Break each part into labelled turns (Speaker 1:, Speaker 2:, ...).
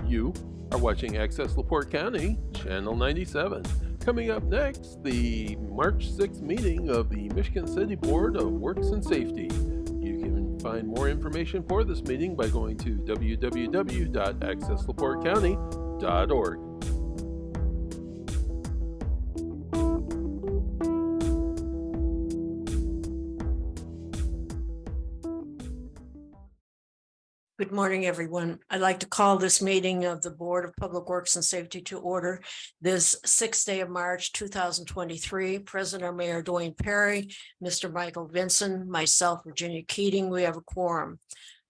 Speaker 1: You are watching Access LaPorte County, Channel 97. Coming up next, the March 6th meeting of the Michigan City Board of Works and Safety. You can find more information for this meeting by going to www.accesslaportecounty.org.
Speaker 2: Good morning, everyone. I'd like to call this meeting of the Board of Public Works and Safety to order this 6th day of March, 2023. President or Mayor Dwayne Perry, Mr. Michael Vinson, myself, Virginia Keating, we have a quorum.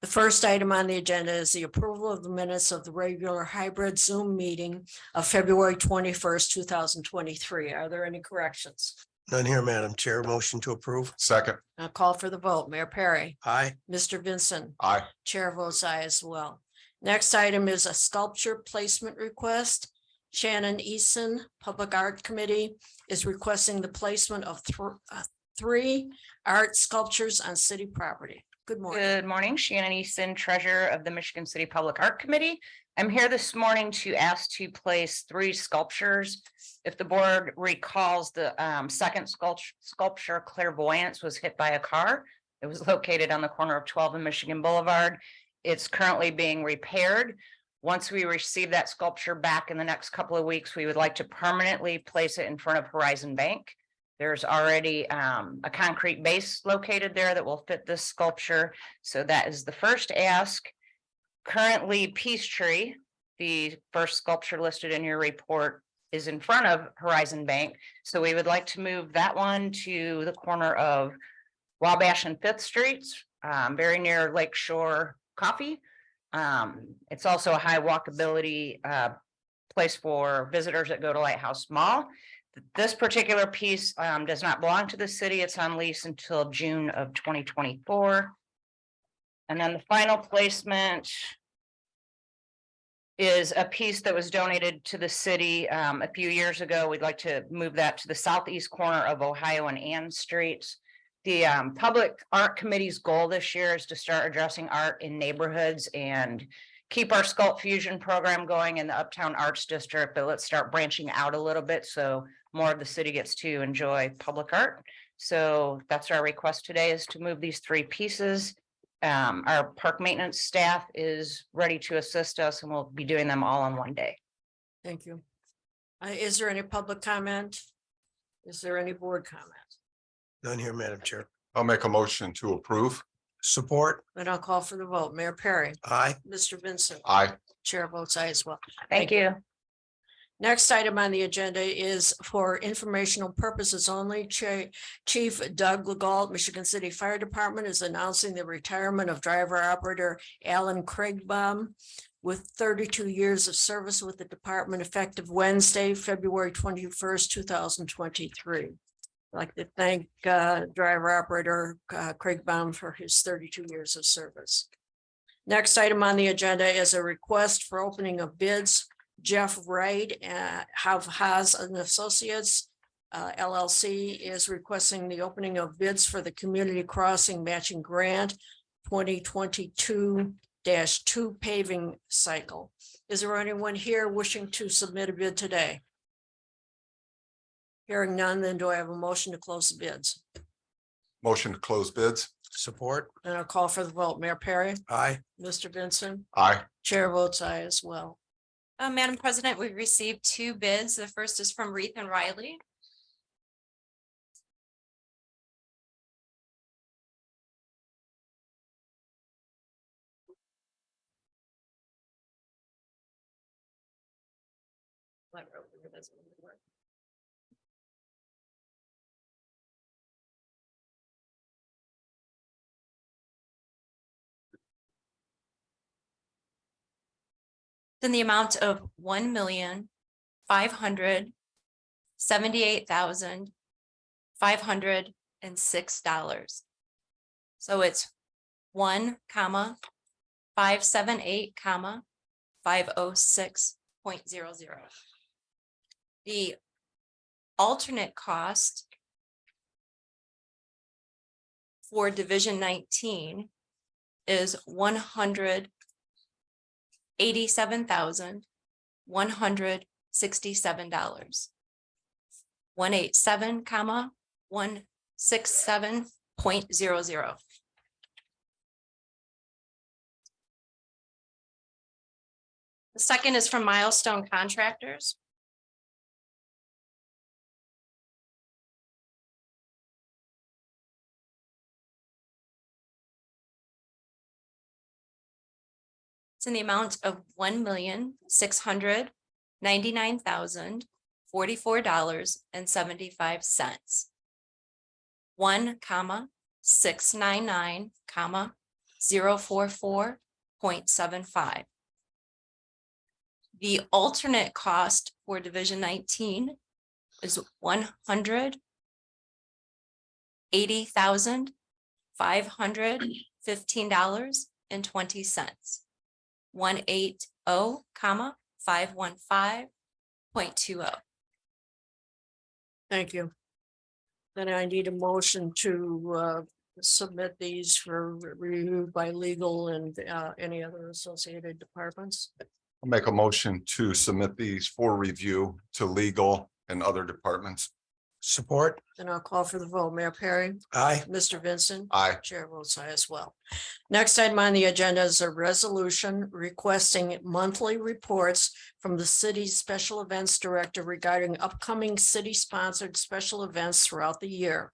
Speaker 2: The first item on the agenda is the approval of the minutes of the regular hybrid Zoom meeting of February 21st, 2023. Are there any corrections?
Speaker 3: None here, Madam Chair. Motion to approve.
Speaker 4: Second.
Speaker 2: I'll call for the vote. Mayor Perry,
Speaker 3: Aye.
Speaker 2: Mr. Vinson,
Speaker 4: Aye.
Speaker 2: Chair votes aye as well. Next item is a sculpture placement request. Shannon Eason, Public Art Committee, is requesting the placement of three art sculptures on city property. Good morning.
Speaker 5: Good morning, Shannon Eason, Treasurer of the Michigan City Public Art Committee. I'm here this morning to ask to place 3 sculptures. If the board recalls, the second sculpture, Clairvoyance, was hit by a car. It was located on the corner of 12th and Michigan Boulevard. It's currently being repaired. Once we receive that sculpture back in the next couple of weeks, we would like to permanently place it in front of Horizon Bank. There's already a concrete base located there that will fit this sculpture. So that is the first ask. Currently, Peachtree, the first sculpture listed in your report, is in front of Horizon Bank. So we would like to move that one to the corner of Wabash and 5th Streets, very near Lakeshore Coffee. It's also a high walkability place for visitors that go to Lighthouse Mall. This particular piece does not belong to the city. It's on lease until June of 2024. And then the final placement is a piece that was donated to the city a few years ago. We'd like to move that to the southeast corner of Ohio and Ann Streets. The Public Art Committee's goal this year is to start addressing art in neighborhoods and keep our Sculpt Fusion program going in the Uptown Arts District, but let's start branching out a little bit so more of the city gets to enjoy public art. So that's our request today, is to move these 3 pieces. Our park maintenance staff is ready to assist us, and we'll be doing them all on one day.
Speaker 2: Thank you. Is there any public comment? Is there any board comment?
Speaker 3: None here, Madam Chair.
Speaker 4: I'll make a motion to approve.
Speaker 3: Support.
Speaker 2: Then I'll call for the vote. Mayor Perry,
Speaker 3: Aye.
Speaker 2: Mr. Vincent,
Speaker 4: Aye.
Speaker 2: Chair votes aye as well.
Speaker 5: Thank you.
Speaker 2: Next item on the agenda is for informational purposes only. Chief Doug Legault, Michigan City Fire Department, is announcing the retirement of driver operator Alan Craigbaum with 32 years of service with the department effective Wednesday, February 21st, 2023. I'd like to thank driver operator Craigbaum for his 32 years of service. Next item on the agenda is a request for opening of bids. Jeff Wright, Haas and Associates LLC, is requesting the opening of bids for the Community Crossing Matching Grant 2022-2 paving cycle. Is there anyone here wishing to submit a bid today? Hearing none, then do I have a motion to close the bids?
Speaker 4: Motion to close bids.
Speaker 3: Support.
Speaker 2: And I'll call for the vote. Mayor Perry,
Speaker 3: Aye.
Speaker 2: Mr. Vincent,
Speaker 4: Aye.
Speaker 2: Chair votes aye as well.
Speaker 6: Madam President, we've received 2 bids. The first is from Reith and Riley. In the amount of $1,578,506. So it's 1,578,506.00. The alternate cost for Division 19 is $100 $87,167. 187, 167.00. The second is from Milestone Contractors. It's in the amount of $1,699,044.75. 1,699,044.75. The alternate cost for Division 19 is $180,515.20. 180,515.20.
Speaker 2: Thank you. Then I need a motion to submit these for review by legal and any other associated departments.
Speaker 4: I'll make a motion to submit these for review to legal and other departments.
Speaker 3: Support.
Speaker 2: Then I'll call for the vote. Mayor Perry,
Speaker 3: Aye.
Speaker 2: Mr. Vincent.
Speaker 4: Aye.
Speaker 2: Chair votes aye as well. Next item on the agenda is a resolution requesting monthly reports from the city's special events director regarding upcoming city-sponsored special events throughout the year.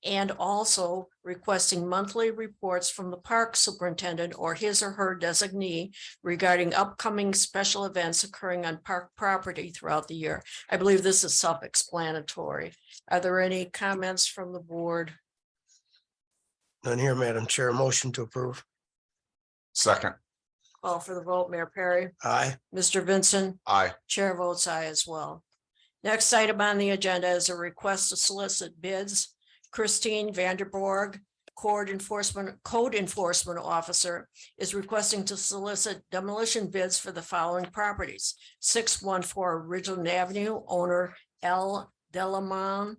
Speaker 2: And also requesting monthly reports from the park superintendent or his or her designee regarding upcoming special events occurring on park property throughout the year. I believe this is self-explanatory. Are there any comments from the board?
Speaker 3: None here, Madam Chair. Motion to approve.
Speaker 4: Second.
Speaker 2: Call for the vote. Mayor Perry,
Speaker 3: Aye.
Speaker 2: Mr. Vincent,
Speaker 4: Aye.
Speaker 2: chair votes aye as well. Next item on the agenda is a request to solicit bids. Christine Vanderborg, Code Enforcement Officer, is requesting to solicit demolition bids for the following properties: 614 Ridgeland Avenue, owner L. Delamon,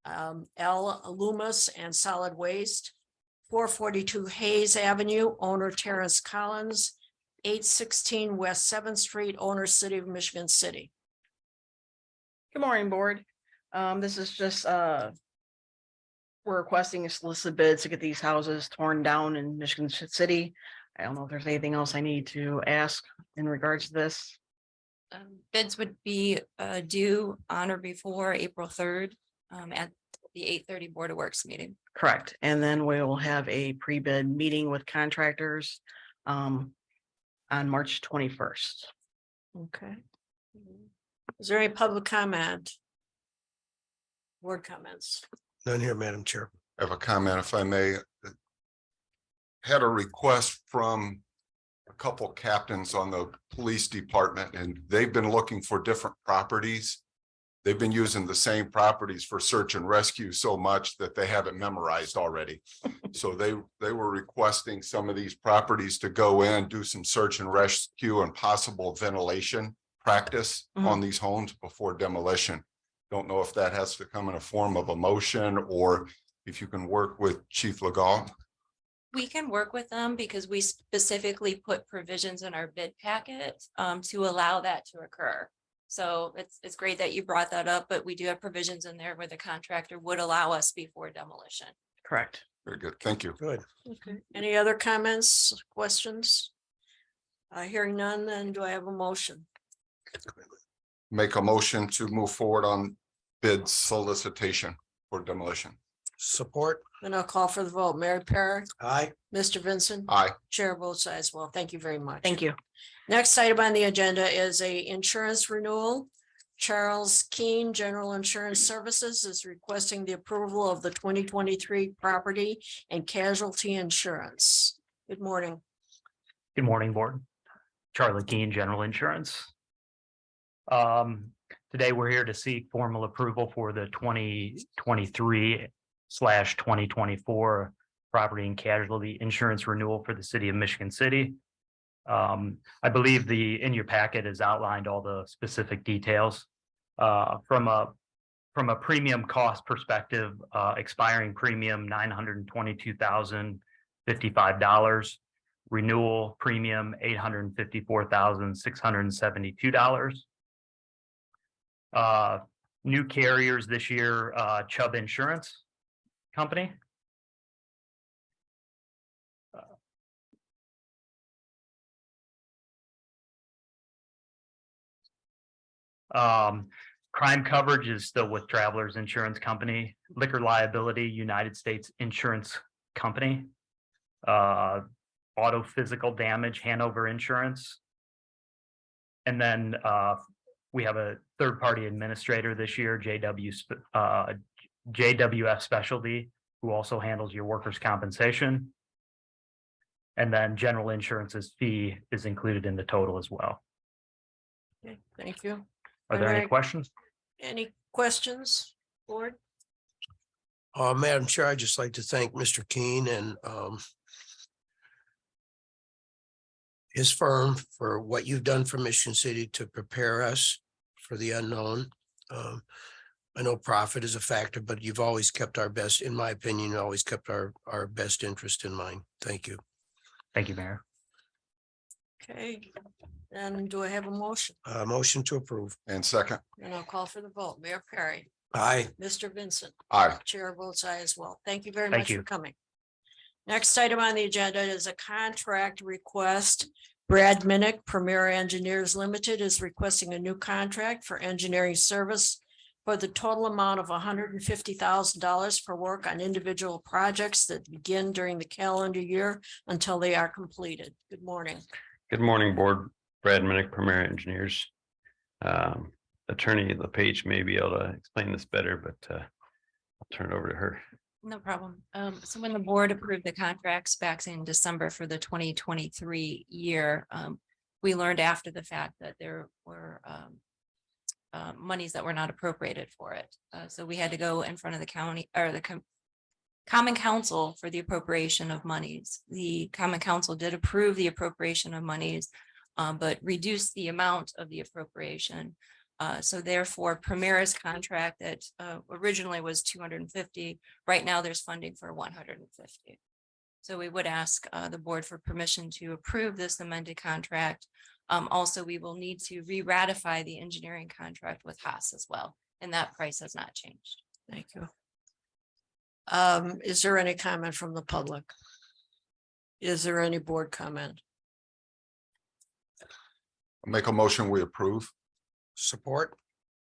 Speaker 2: L. Loomis and Solid Waste; 442 Hayes Avenue, owner Terrence Collins; 816 West 7th Street, owner City of Michigan City.
Speaker 7: Good morning, board. This is just, we're requesting a solicit bids to get these houses torn down in Michigan City. I don't know if there's anything else I need to ask in regards to this.
Speaker 6: Bids would be due on or before April 3rd at the 8:30 Board of Works meeting.
Speaker 7: Correct. And then we will have a pre-bid meeting with contractors on March 21st.
Speaker 2: Okay. Is there any public comment? Board comments?
Speaker 3: None here, Madam Chair.
Speaker 4: I have a comment, if I may. Had a request from a couple captains on the police department, and they've been looking for different properties. They've been using the same properties for search and rescue so much that they have it memorized already. So they were requesting some of these properties to go in, do some search and rescue and possible ventilation practice on these homes before demolition. Don't know if that has to come in a form of a motion or if you can work with Chief Legault.
Speaker 6: We can work with them because we specifically put provisions in our bid packet to allow that to occur. So it's great that you brought that up, but we do have provisions in there where the contractor would allow us before demolition.
Speaker 7: Correct.
Speaker 4: Very good, thank you.
Speaker 3: Good.
Speaker 2: Okay. Any other comments, questions? Hearing none, then do I have a motion?
Speaker 4: Make a motion to move forward on bid solicitation for demolition.
Speaker 3: Support.
Speaker 2: Then I'll call for the vote. Mary Perry,
Speaker 3: Aye.
Speaker 2: Mr. Vincent.
Speaker 4: Aye.
Speaker 2: Chair votes aye as well. Thank you very much.
Speaker 7: Thank you.
Speaker 2: Next item on the agenda is a insurance renewal. Charles Keene, General Insurance Services, is requesting the approval of the 2023 property and casualty insurance. Good morning.
Speaker 8: Good morning, board. Charlie Keene, General Insurance. Today we're here to seek formal approval for the 2023/2024 property and casualty insurance renewal for the city of Michigan City. I believe in your packet is outlined all the specific details. From a premium cost perspective, expiring premium $922,055. Renewal premium $854,672. New carriers this year, Chubb Insurance Company. Crime coverage is still with Travelers Insurance Company, Liquor Liability, United States Insurance Company. Auto physical damage, Hanover Insurance. And then we have a third-party administrator this year, JWF Specialty, who also handles your workers' compensation. And then general insurance's fee is included in the total as well.
Speaker 2: Okay, thank you.
Speaker 8: Are there any
Speaker 2: Alright.
Speaker 8: questions?
Speaker 2: Any questions, board?
Speaker 3: Madam Chair, I'd just like to thank Mr. Keen and his firm for what you've done for Michigan City to prepare us for the unknown. I know profit is a factor, but you've always kept our best, in my opinion, always kept our best interest in mind. Thank you.
Speaker 8: Thank you, Mayor.
Speaker 2: Okay, then do I have a motion?
Speaker 3: Motion to approve.
Speaker 4: And second,
Speaker 2: And I'll call for the vote. Mayor Perry,
Speaker 3: Aye.
Speaker 2: Mr. Vincent,
Speaker 4: aye.
Speaker 2: Chair votes aye as well. Thank you very
Speaker 8: Thank
Speaker 2: much for
Speaker 8: you.
Speaker 2: coming. Next item on the agenda is a contract request. Brad Minnick, Premier Engineers Limited, is requesting a new contract for engineering service for the total amount of $150,000 for work on individual projects that begin during the calendar year until they are completed. Good morning.
Speaker 9: Good morning, Board. Brad Minnick, Premier Engineers. Attorney LePage may be able to explain this better, but I'll turn it over to her.
Speaker 6: No problem. So when the board approved the contracts back in December for the 2023 year, we learned after the fact that there were monies that were not appropriated for it. So we had to go in front of the county or the Common Council for the appropriation of monies. The Common Council did approve the appropriation of monies, but reduced the amount of the appropriation. So therefore, Primera's contract that originally was 250, right now there's funding for 150. So we would ask the board for permission to approve this amended contract. Also, we will need to re-ratify the engineering contract with Haas as well, and that price has not changed.
Speaker 2: Thank you. Is there any comment from the public? Is there any board comment?
Speaker 4: Make a motion, we approve.
Speaker 3: Support.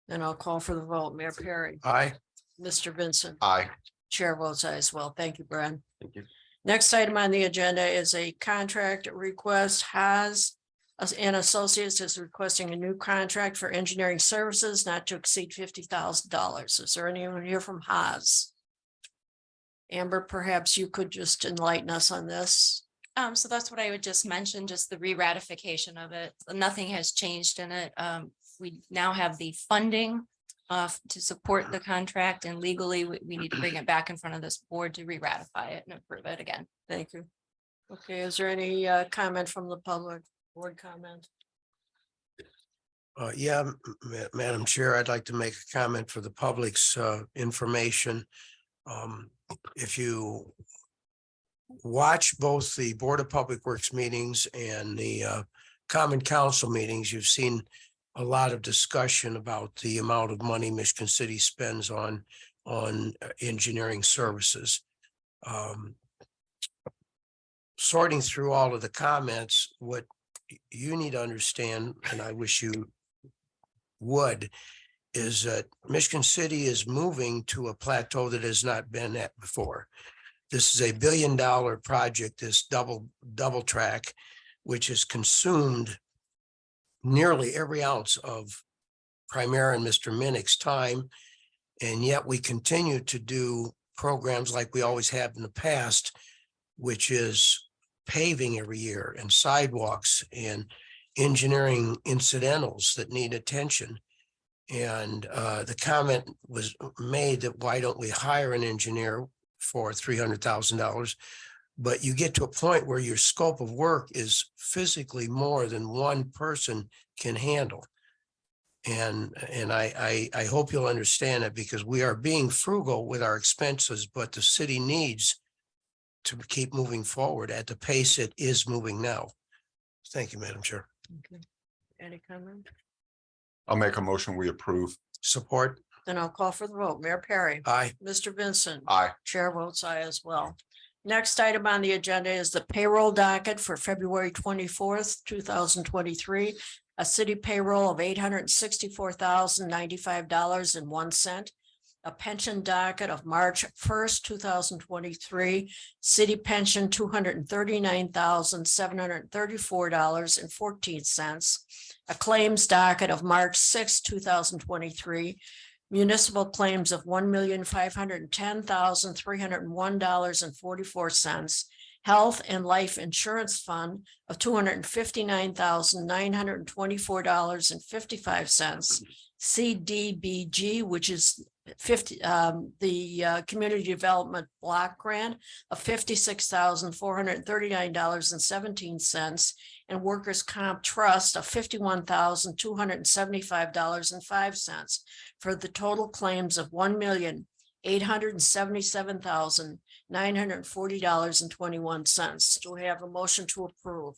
Speaker 2: Then I'll call for the vote. Mayor Perry,
Speaker 3: Aye.
Speaker 2: Mr. Vincent,
Speaker 4: Aye.
Speaker 2: Chair votes aye as well. Thank you, Brad.
Speaker 9: Thank you.
Speaker 2: Next item on the agenda is a contract request. Haas and Associates is requesting a new contract for engineering services not to exceed $50,000. Is there anyone here from Haas? Amber, perhaps you could just enlighten us on this.
Speaker 6: So that's what I would just mention, just the re-ratification of it. Nothing has changed in it. We now have the funding to support the contract, and legally we need to bring it back in front of this board to re-ratify it and approve it again.
Speaker 2: Thank you. Okay, is there any comment from the public? Board comment?
Speaker 3: Madam Chair, I'd like to make a comment for the public's information. If you watch both the Board of Public Works meetings and the Common Council meetings, you've seen a lot of discussion about the amount of money Michigan City spends on engineering services. Sorting through all of the comments, what you need to understand, and I wish you would, is that Michigan City is moving to a plateau that has not been at before. This is a $1 billion project, this double track, which has consumed nearly every ounce of Primera and Mr. Minnick's time. And yet we continue to do programs like we always have in the past, which is paving every year and sidewalks and engineering incidentals that need attention. And the comment was made that why don't we hire an engineer for $300,000? But you get to a point where your scope of work is physically more than one person can handle. And I hope you'll understand it, because we are being frugal with our expenses, but the city needs to keep moving forward at the pace it is moving now. Thank you, Madam Chair.
Speaker 2: Any comment?
Speaker 4: I'll make a motion, we approve.
Speaker 3: Support?
Speaker 2: Then I'll call for the vote. Mayor Perry.
Speaker 3: Aye.
Speaker 2: Mr. Vincent.
Speaker 4: Aye.
Speaker 2: Chair votes aye as well. Next item on the agenda is the payroll docket for February 24th, 2023. A city payroll of $864,095.01. A pension docket of March 1st, 2023. City pension $239,734.14. A claims docket of March 6th, 2023. Municipal claims of $1,510,301.44. Health and life insurance fund of $259,924.55. CDBG, which is the Community Development Block Grant of $56,439.17. And Workers' Comp Trust of $51,275.05 for the total claims of $1,877,940.21. Do we have a motion to approve?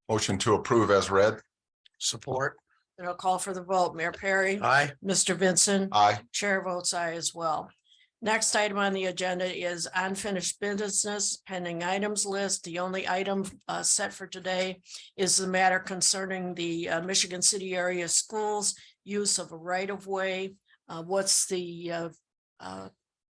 Speaker 4: Motion to approve as read.
Speaker 3: Support?
Speaker 2: Then I'll call for the vote. Mayor Perry.
Speaker 3: Aye.
Speaker 2: Mr. Vincent.
Speaker 4: Aye.
Speaker 2: Chair votes aye as well. Next item on the agenda is unfinished business pending items list. The only item set for today is the matter concerning the Michigan City area schools use of a right of way. What's the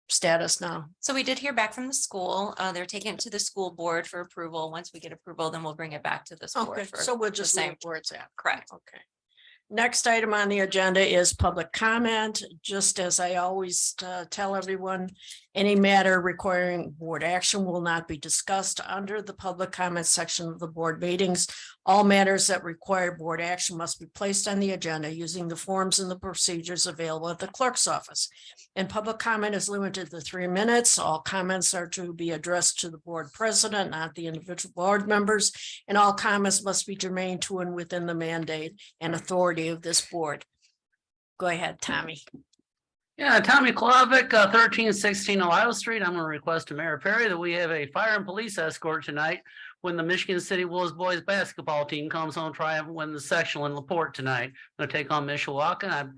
Speaker 2: status now?
Speaker 6: So we did hear back from the school. They're taking it to the school board for approval. Once we get approval, then we'll bring it back to this
Speaker 2: Okay,
Speaker 6: board. for
Speaker 2: so we'll
Speaker 6: the
Speaker 2: just
Speaker 6: same.
Speaker 2: leave where it's at.
Speaker 6: Correct.
Speaker 2: Okay. Next item on the agenda is public comment. Just as I always tell everyone, any matter requiring board action will not be discussed under the public comment section of the board meetings. All matters that require board action must be placed on the agenda using the forms and the procedures available at the clerk's office. And public comment is limited to 3 minutes. All comments are to be addressed to the board president, not the individual board members. And all comments must be germane to and within the mandate and authority of this board. Go ahead, Tommy.
Speaker 10: Yeah, Tommy Klavic, 1316 Ohio Street. I'm going to request to Mayor Perry that we have a fire and police escort tonight when the Michigan City Wolves boys basketball team comes home trying to win the sectional in LaPorte tonight. Going to take on Mishawaka. I'm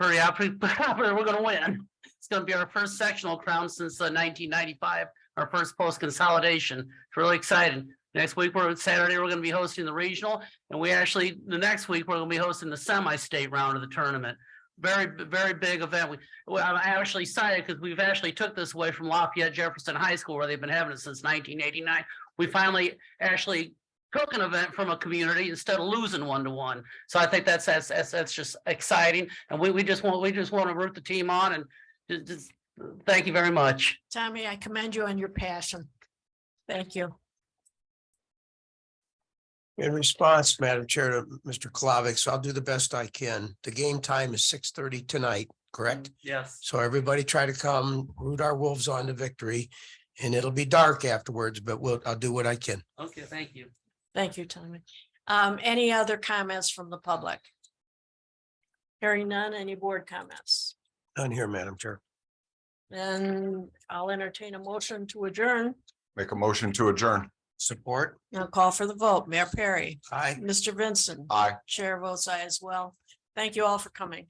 Speaker 10: pretty happy we're going to win. It's going to be our first sectional crown since 1995, our first post consolidation. It's really exciting. Next week, Saturday, we're going to be hosting the regional, and the next week, we're going to be hosting the semi-state round of the tournament. Very, very big event. I'm actually excited because we've actually took this away from Lafayette Jefferson High School where they've been having it since 1989. We finally actually took an event from a community instead of losing 1-1. So I think that's just exciting. And we just want to root the team on and just thank you very much.
Speaker 2: Tommy, I commend you on your passion. Thank you.
Speaker 3: In response, Madam Chair, to Mr. Klavic, so I'll do the best I can. The game time is 6:30 tonight, correct?
Speaker 10: Yes.
Speaker 3: So everybody try to come root our Wolves on to victory. And it'll be dark afterwards, but I'll do what I can.
Speaker 10: Okay, thank you.
Speaker 2: Thank you, Tommy. Any other comments from the public? Hearing none, any board comments?
Speaker 3: None here, Madam Chair.
Speaker 2: Then I'll entertain a motion to adjourn.
Speaker 4: Make a motion to adjourn.
Speaker 3: Support?
Speaker 2: I'll call for the vote. Mayor Perry.
Speaker 3: Aye.
Speaker 2: Mr. Vincent.
Speaker 4: Aye.
Speaker 2: Chair votes aye as well. Thank you all for coming.